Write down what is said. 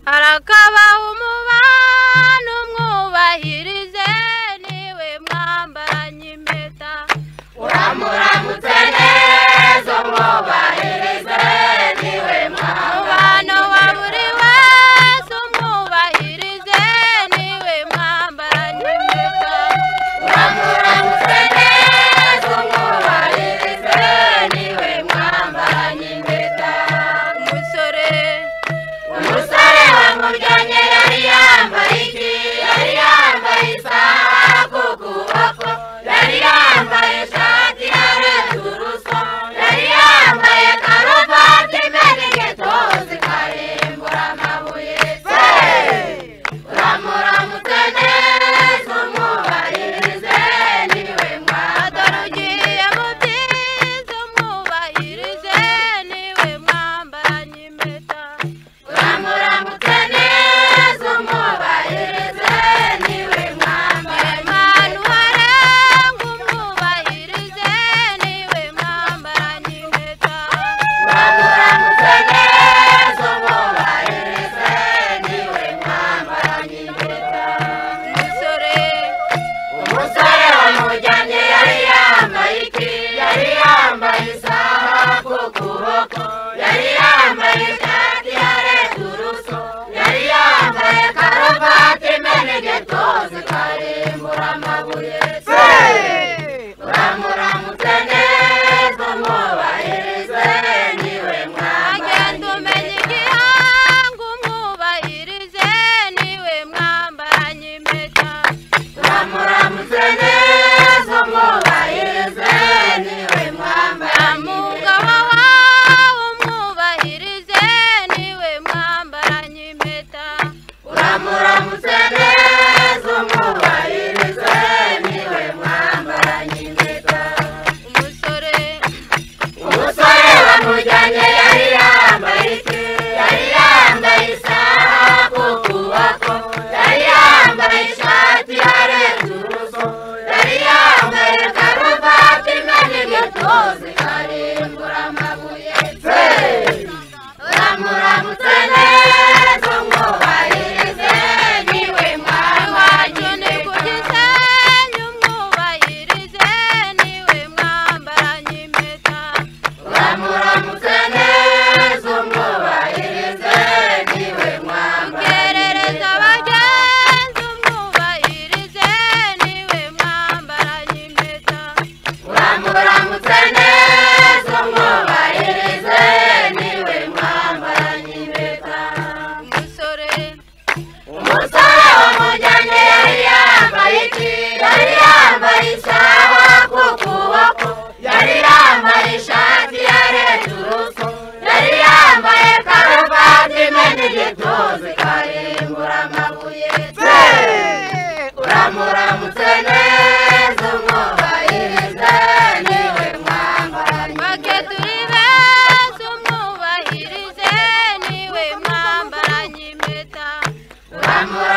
harakaba umubano mwubahirize niwe mwambaranye impeta uramuramutse neza umwubahirize niwe umubano wa buri wese umwubahirize niwe mwambaranye impeta uramuramutse neza umwubahirize niwe mwambaranye impeta umusore wamujyanye yari yambaye iki yari yambaye isaha ku kuboko yari yambaye ishati ya returuso yari yambaye karuvati imena igitozi karimbura amabuye uramuramutse neza umwubahirize niwe dore ugiye mu byiza umwubahirize niwe mwambaranye impeta uramuramutse neza umwubahirize niwe mwambaranye Imana uharenga umwubahirize niwe mwambaranye impeta uramuramutse neza umwubahirize niwe mwambaranye impeta umusore wamujyanye yari yambaye iki yari yambaye isaha ku kuboko yari yambaye ishati ya returuso yari yambaye karuvati imena igitozi karimbura amabuye uramuramutse neza umwubahirize niwe agenda mwambaranye umenya igihanga umwubahirize niwe mwambaranye impeta uramuramutse neza umwubahirize niwe mwambaranye umugabo wawe umwubahirize niwe mwambaranye impeta uramuramutse neza umwubahirize niwe mwambaranye impeta umusore wamujyanye yari yambaye iki yari yambaye isaha ku kuboko yari yambaye ishati ya returuso yari yambaye karuvati imena igitozi karimbura amabuye uramuramutse neza umwubahirize niwe mwambaranye ni ku impeta gisenyi umwubahirize niwe mwambaranye impeta uramuramutse neza umwubahirize niwe mwambaranye ukerereza impeta abagenzi umwubahirize niwe mwambaranye impeta uramuramutse neza umwubahirize niwe mwambaranye impeta umusore wamujyanye yari yambaye iki yari yambaye isaha ku kuboko yari yambaye ishati ya returuso yari yambaye karuvati imena igitozi karimbura amabuye uramuramutse neza umwubahirize niwe mwambaranye bake turi beza umwubahirize niwe mwambaranye impeta uramuramutse